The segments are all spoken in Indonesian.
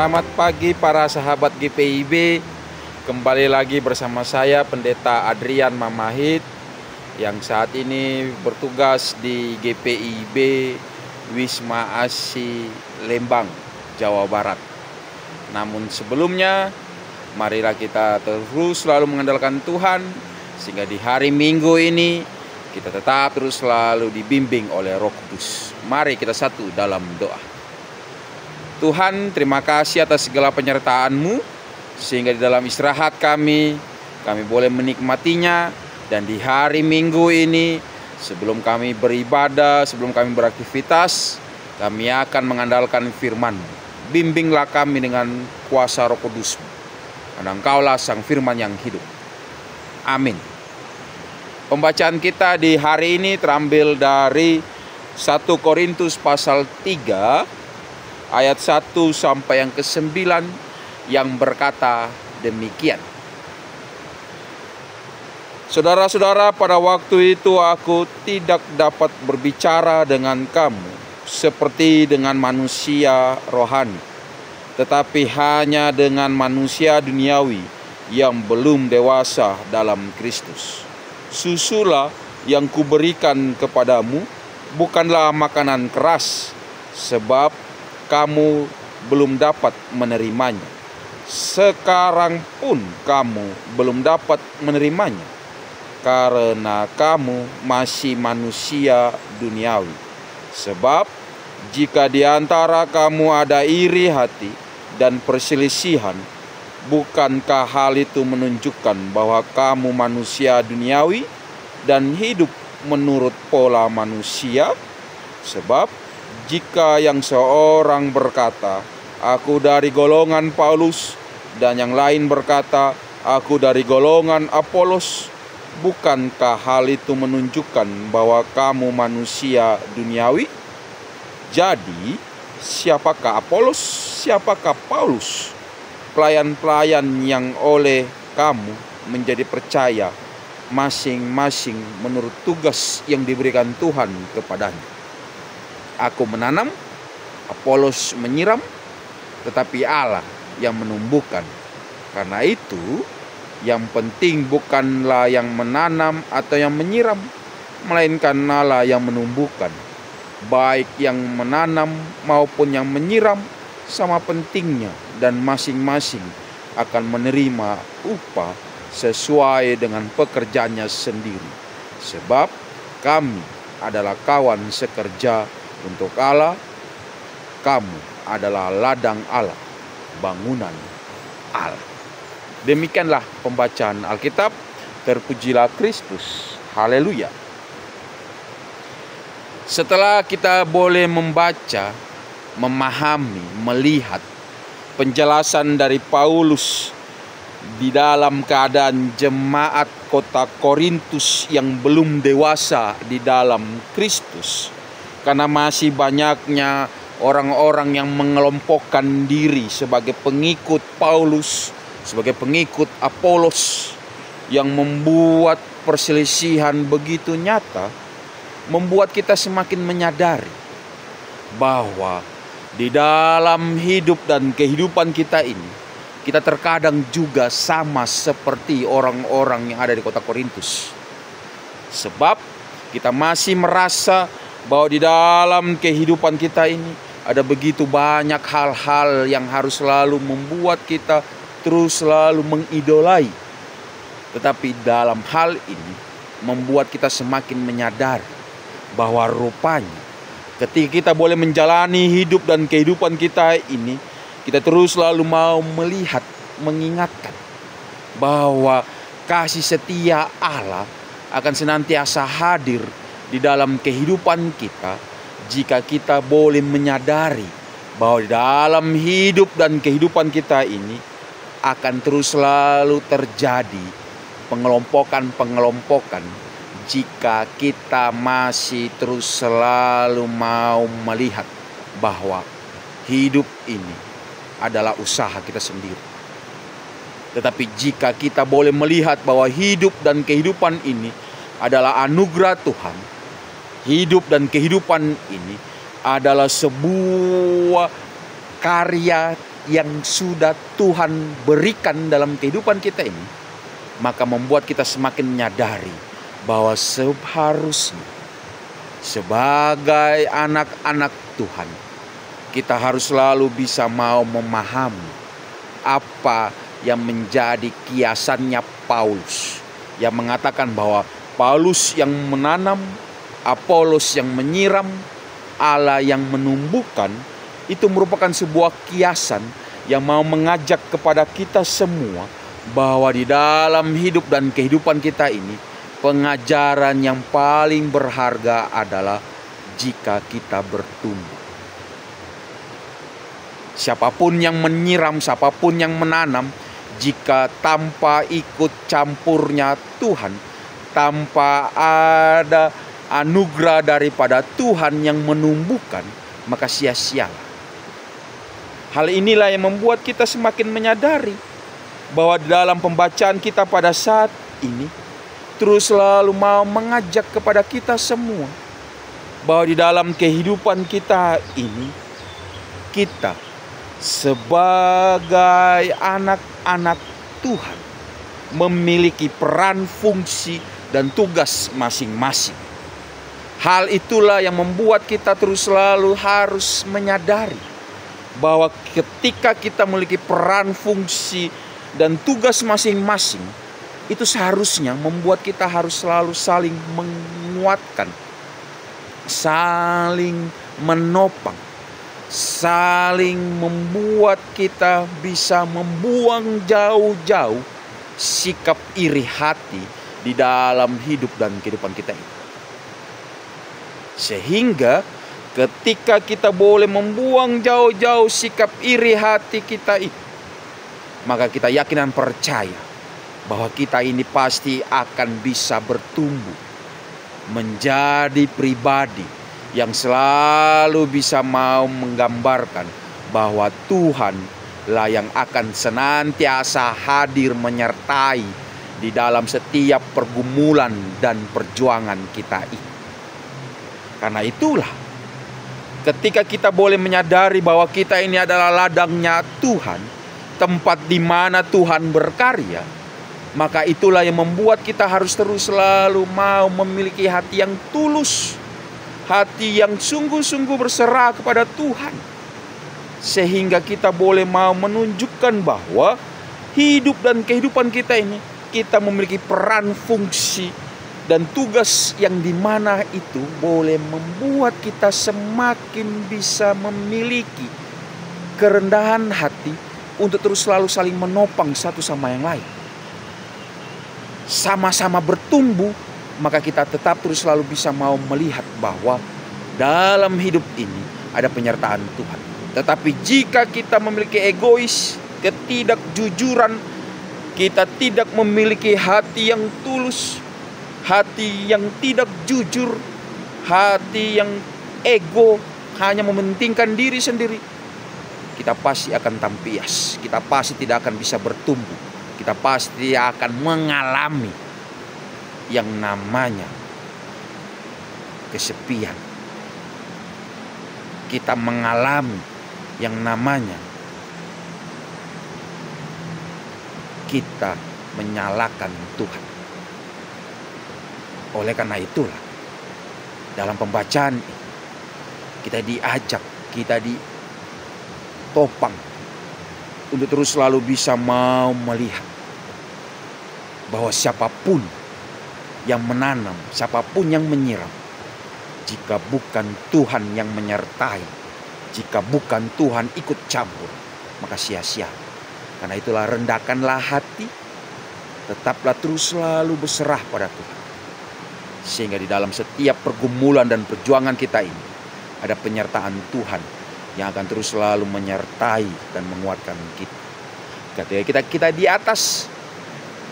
Selamat pagi para sahabat GPIB. Kembali lagi bersama saya Pendeta Adrian Mamahit yang saat ini bertugas di GPIB Wisma Asih Lembang, Jawa Barat. Namun sebelumnya, marilah kita terus selalu mengandalkan Tuhan, sehingga di hari Minggu ini kita tetap terus selalu dibimbing oleh Roh Kudus. Mari kita satu dalam doa. Tuhan, terima kasih atas segala penyertaan-Mu, sehingga di dalam istirahat kami boleh menikmatinya. Dan di hari Minggu ini, sebelum kami beribadah, sebelum kami beraktivitas, kami akan mengandalkan firman-Mu. Bimbinglah kami dengan kuasa Roh Kudus-Mu, karena Engkaulah Sang Firman yang hidup. Amin. Pembacaan kita di hari ini terambil dari 1 Korintus pasal 3 ayat 1 sampai yang ke-9 yang berkata demikian. Saudara-saudara, pada waktu itu aku tidak dapat berbicara dengan kamu seperti dengan manusia rohani, tetapi hanya dengan manusia duniawi yang belum dewasa dalam Kristus. Susulah yang kuberikan kepadamu bukanlah makanan keras, sebab kamu belum dapat menerimanya. Sekarang pun kamu belum dapat menerimanya, karena kamu masih manusia duniawi. Sebab jika di antara kamu ada iri hati dan perselisihan, bukankah hal itu menunjukkan bahwa kamu manusia duniawi dan hidup menurut pola manusia? Sebab jika yang seorang berkata, aku dari golongan Paulus, dan yang lain berkata, aku dari golongan Apolos, bukankah hal itu menunjukkan bahwa kamu manusia duniawi? Jadi, siapakah Apolos, siapakah Paulus? Pelayan-pelayan yang oleh kamu menjadi percaya, masing-masing menurut tugas yang diberikan Tuhan kepadanya. Aku menanam, Apolos menyiram, tetapi Allah yang menumbuhkan. Karena itu, yang penting bukanlah yang menanam atau yang menyiram, melainkan Allah yang menumbuhkan. Baik yang menanam maupun yang menyiram sama pentingnya, dan masing-masing akan menerima upah sesuai dengan pekerjaannya sendiri. Sebab kami adalah kawan sekerja untuk Allah, kamu adalah ladang Allah, bangunan Allah. Demikianlah pembacaan Alkitab. Terpujilah Kristus. Haleluya. Setelah kita boleh membaca, memahami, melihat penjelasan dari Paulus di dalam keadaan jemaat kota Korintus yang belum dewasa di dalam Kristus, karena masih banyaknya orang-orang yang mengelompokkan diri sebagai pengikut Paulus, sebagai pengikut Apolos, yang membuat perselisihan begitu nyata, membuat kita semakin menyadari bahwa di dalam hidup dan kehidupan kita ini, kita terkadang juga sama seperti orang-orang yang ada di kota Korintus. Sebab kita masih merasa bahwa di dalam kehidupan kita ini ada begitu banyak hal-hal yang harus selalu membuat kita terus selalu mengidolai. Tetapi dalam hal ini membuat kita semakin menyadari bahwa rupanya ketika kita boleh menjalani hidup dan kehidupan kita ini, kita terus selalu mau melihat, mengingatkan bahwa kasih setia Allah akan senantiasa hadir di dalam kehidupan kita, jika kita boleh menyadari bahwa di dalam hidup dan kehidupan kita ini akan terus selalu terjadi pengelompokan-pengelompokan, jika kita masih terus selalu mau melihat bahwa hidup ini adalah usaha kita sendiri. Tetapi jika kita boleh melihat bahwa hidup dan kehidupan ini adalah anugerah Tuhan, hidup dan kehidupan ini adalah sebuah karya yang sudah Tuhan berikan dalam kehidupan kita ini, maka membuat kita semakin menyadari bahwa seharusnya sebagai anak-anak Tuhan, kita harus selalu bisa mau memahami apa yang menjadi kiasannya Paulus, yang mengatakan bahwa Paulus yang menanam, Apolos yang menyiram, Allah yang menumbuhkan. Itu merupakan sebuah kiasan yang mau mengajak kepada kita semua bahwa di dalam hidup dan kehidupan kita ini, pengajaran yang paling berharga adalah jika kita bertumbuh. Siapapun yang menyiram, siapapun yang menanam, jika tanpa ikut campurnya Tuhan, tanpa ada anugerah daripada Tuhan yang menumbuhkan, maka sia-sialah. Hal inilah yang membuat kita semakin menyadari bahwa dalam pembacaan kita pada saat ini terus selalu mau mengajak kepada kita semua bahwa di dalam kehidupan kita ini, kita sebagai anak-anak Tuhan memiliki peran, fungsi, dan tugas masing-masing. Hal itulah yang membuat kita terus selalu harus menyadari bahwa ketika kita memiliki peran, fungsi, dan tugas masing-masing, itu seharusnya membuat kita harus selalu saling menguatkan, saling menopang, saling membuat kita bisa membuang jauh-jauh sikap iri hati di dalam hidup dan kehidupan kita ini. Sehingga ketika kita boleh membuang jauh-jauh sikap iri hati kita itu, maka kita yakin dan percaya bahwa kita ini pasti akan bisa bertumbuh menjadi pribadi yang selalu bisa mau menggambarkan bahwa Tuhan lah yang akan senantiasa hadir menyertai di dalam setiap pergumulan dan perjuangan kita ini. Karena itulah, ketika kita boleh menyadari bahwa kita ini adalah ladangnya Tuhan, tempat di mana Tuhan berkarya, maka itulah yang membuat kita harus terus selalu mau memiliki hati yang tulus, hati yang sungguh-sungguh berserah kepada Tuhan, sehingga kita boleh mau menunjukkan bahwa hidup dan kehidupan kita ini, kita memiliki peran, fungsi, dan tugas yang dimana itu boleh membuat kita semakin bisa memiliki kerendahan hati untuk terus selalu saling menopang satu sama yang lain. Sama-sama bertumbuh, maka kita tetap terus selalu bisa mau melihat bahwa dalam hidup ini ada penyertaan Tuhan. Tetapi jika kita memiliki egois, ketidakjujuran, kita tidak memiliki hati yang tulus, hati yang tidak jujur, hati yang ego, hanya mementingkan diri sendiri, kita pasti akan tampias. Kita pasti tidak akan bisa bertumbuh. Kita pasti akan mengalami yang namanya kesepian. Kita mengalami yang namanya kita menyalahkan Tuhan. Oleh karena itulah, dalam pembacaan kita diajak, kita ditopang untuk terus selalu bisa mau melihat bahwa siapapun yang menanam, siapapun yang menyiram, jika bukan Tuhan yang menyertai, jika bukan Tuhan ikut campur, maka sia-sia. Karena itulah, rendahkanlah hati, tetaplah terus selalu berserah pada Tuhan. Sehingga di dalam setiap pergumulan dan perjuangan kita ini ada penyertaan Tuhan yang akan terus selalu menyertai dan menguatkan kita. Ketika kita di atas,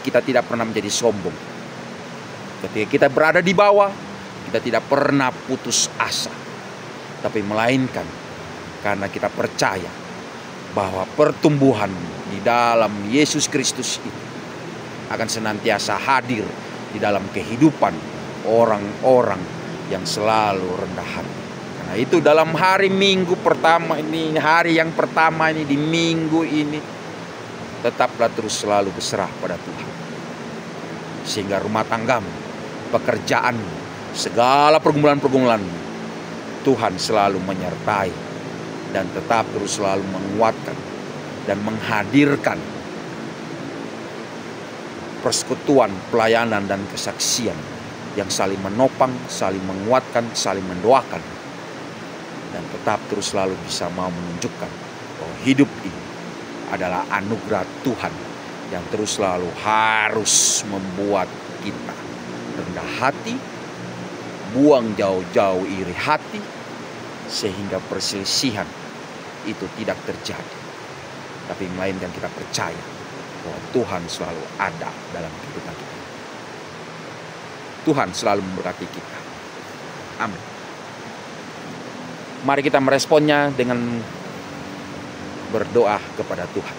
kita tidak pernah menjadi sombong. Ketika kita berada di bawah, kita tidak pernah putus asa. Tapi melainkan karena kita percaya bahwa pertumbuhan di dalam Yesus Kristus itu akan senantiasa hadir di dalam kehidupan orang-orang yang selalu rendah hati. Nah itu dalam hari Minggu pertama ini, hari yang pertama ini, di minggu ini, tetaplah terus selalu berserah pada Tuhan. Sehingga rumah tanggamu, pekerjaan, segala pergumulan-pergumulan, Tuhan selalu menyertai dan tetap terus selalu menguatkan dan menghadirkan persekutuan, pelayanan, dan kesaksian yang saling menopang, saling menguatkan, saling mendoakan, dan tetap terus selalu bisa mau menunjukkan bahwa hidup ini adalah anugerah Tuhan yang terus selalu harus membuat kita rendah hati, buang jauh-jauh iri hati, sehingga perselisihan itu tidak terjadi. Tapi melainkan kita percaya bahwa Tuhan selalu ada dalam kehidupan kita. Tuhan selalu memberkati kita. Amin. Mari kita meresponnya dengan berdoa kepada Tuhan.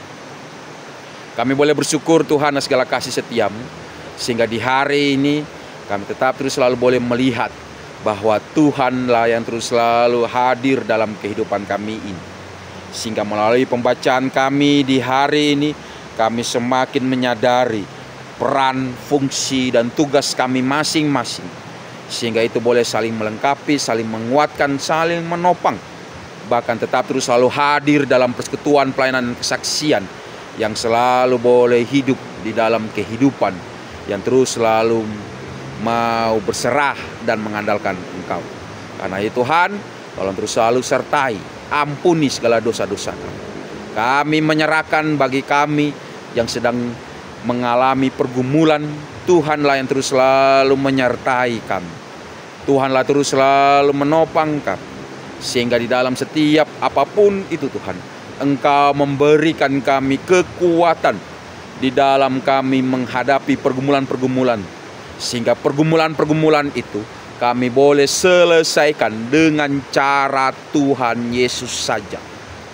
Kami boleh bersyukur Tuhan atas segala kasih setiamu, sehingga di hari ini kami tetap terus selalu boleh melihat bahwa Tuhanlah yang terus selalu hadir dalam kehidupan kami ini. Sehingga melalui pembacaan kami di hari ini, kami semakin menyadari peran, fungsi, dan tugas kami masing-masing. Sehingga itu boleh saling melengkapi, saling menguatkan, saling menopang. Bahkan tetap terus selalu hadir dalam persekutuan, pelayanan, dan kesaksian yang selalu boleh hidup di dalam kehidupan yang terus selalu mau berserah dan mengandalkan Engkau. Karena itu Tuhan, tolong terus selalu sertai, ampuni segala dosa-dosa kami. Kami menyerahkan bagi kami yang sedang mengalami pergumulan, Tuhanlah yang terus selalu menyertai kami. Tuhanlah terus selalu menopang kami. Sehingga di dalam setiap apapun itu Tuhan, Engkau memberikan kami kekuatan di dalam kami menghadapi pergumulan-pergumulan. Sehingga pergumulan-pergumulan itu kami boleh selesaikan dengan cara Tuhan Yesus saja,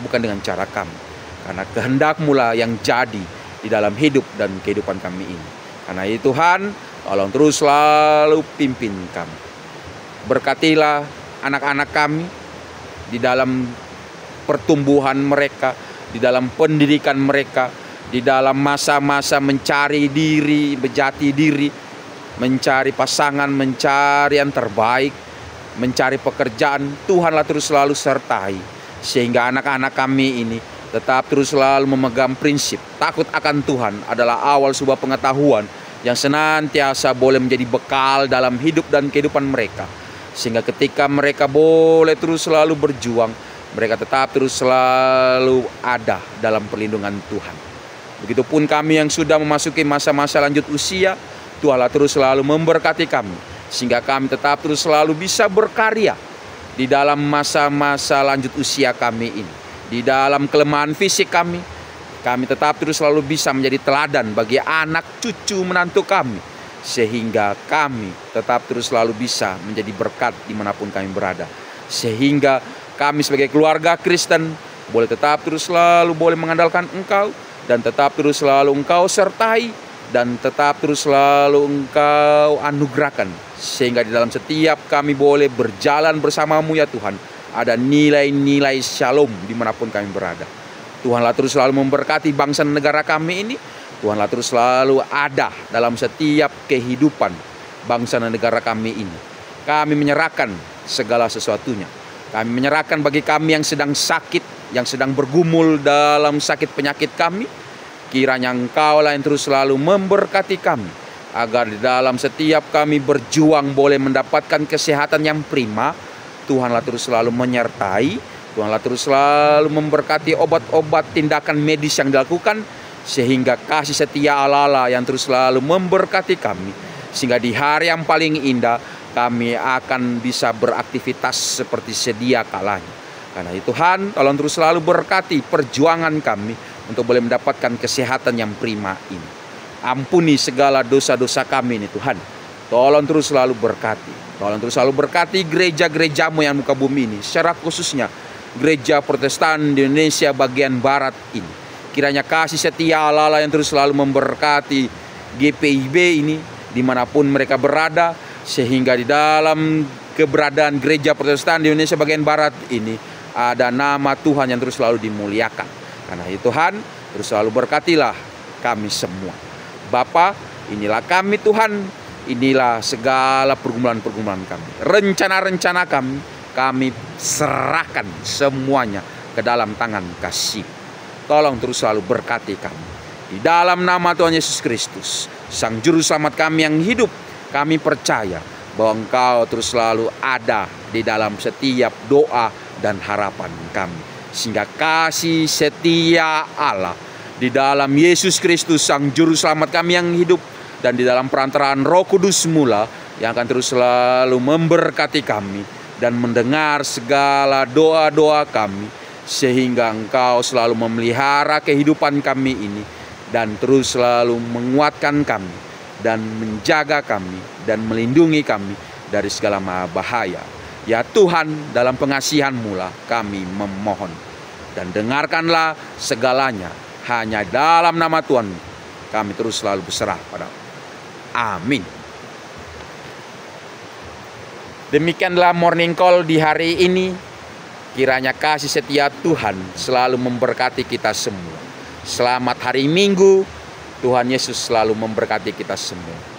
bukan dengan cara kami. Karena kehendak-Mu lah yang jadi di dalam hidup dan kehidupan kami ini. Karena itu Tuhan, tolong terus selalu pimpin kami. Berkatilah anak-anak kami di dalam pertumbuhan mereka, di dalam pendidikan mereka, di dalam masa-masa mencari diri, berjati diri, mencari pasangan, mencari yang terbaik, mencari pekerjaan. Tuhanlah terus selalu sertai, sehingga anak-anak kami ini tetap terus selalu memegang prinsip takut akan Tuhan adalah awal sebuah pengetahuan yang senantiasa boleh menjadi bekal dalam hidup dan kehidupan mereka. Sehingga ketika mereka boleh terus selalu berjuang, mereka tetap terus selalu ada dalam perlindungan Tuhan. Begitupun kami yang sudah memasuki masa-masa lanjut usia, Tuhanlah terus selalu memberkati kami, sehingga kami tetap terus selalu bisa berkarya di dalam masa-masa lanjut usia kami ini. Di dalam kelemahan fisik kami tetap terus selalu bisa menjadi teladan bagi anak cucu menantu kami. Sehingga kami tetap terus selalu bisa menjadi berkat dimanapun kami berada. Sehingga kami sebagai keluarga Kristen boleh tetap terus selalu boleh mengandalkan Engkau, dan tetap terus selalu Engkau sertai, dan tetap terus selalu Engkau anugerahkan. Sehingga di dalam setiap kami boleh berjalan bersama-Mu ya Tuhan, ada nilai-nilai shalom dimanapun kami berada. Tuhanlah terus selalu memberkati bangsa dan negara kami ini. Tuhanlah terus selalu ada dalam setiap kehidupan bangsa dan negara kami ini. Kami menyerahkan segala sesuatunya. Kami menyerahkan bagi kami yang sedang sakit, yang sedang bergumul dalam sakit penyakit kami. Kiranya Engkaulah yang terus selalu memberkati kami, agar di dalam setiap kami berjuang boleh mendapatkan kesehatan yang prima. Tuhanlah terus selalu menyertai, Tuhanlah terus selalu memberkati obat-obat tindakan medis yang dilakukan, sehingga kasih setia Allah yang terus selalu memberkati kami, sehingga di hari yang paling indah kami akan bisa beraktivitas seperti sedia kalanya. Karena itu Tuhan, tolong terus selalu berkati perjuangan kami untuk boleh mendapatkan kesehatan yang prima ini. Ampuni segala dosa-dosa kami ini Tuhan. Tolong terus selalu berkati. Tolong terus selalu berkati gereja-gereja-Mu yang muka bumi ini, secara khususnya gereja Protestan di Indonesia bagian barat ini. Kiranya kasih setia Allah yang terus selalu memberkati GPIB ini dimanapun mereka berada, sehingga di dalam keberadaan gereja Protestan di Indonesia bagian Barat ini, ada nama Tuhan yang terus selalu dimuliakan. Karena itu Tuhan, terus selalu berkatilah kami semua. Bapa, inilah kami Tuhan, inilah segala pergumulan-pergumulan kami. Rencana-rencana kami serahkan semuanya ke dalam tangan kasih. Tolong terus selalu berkati kami. Di dalam nama Tuhan Yesus Kristus, Sang Juru Selamat kami yang hidup, kami percaya bahwa Engkau terus selalu ada di dalam setiap doa dan harapan kami. Sehingga kasih setia Allah di dalam Yesus Kristus, Sang Juru Selamat kami yang hidup, dan di dalam perantaraan Roh Kudus mula yang akan terus selalu memberkati kami dan mendengar segala doa-doa kami, sehingga Engkau selalu memelihara kehidupan kami ini dan terus selalu menguatkan kami dan menjaga kami dan melindungi kami dari segala bahaya. Ya Tuhan, dalam pengasihan-Mu lah kami memohon, dan dengarkanlah segalanya hanya dalam nama Tuhan kami terus selalu berserah pada-Mu. Amin. Demikianlah morning call di hari ini. Kiranya kasih setia Tuhan selalu memberkati kita semua. Selamat hari Minggu. Tuhan Yesus selalu memberkati kita semua.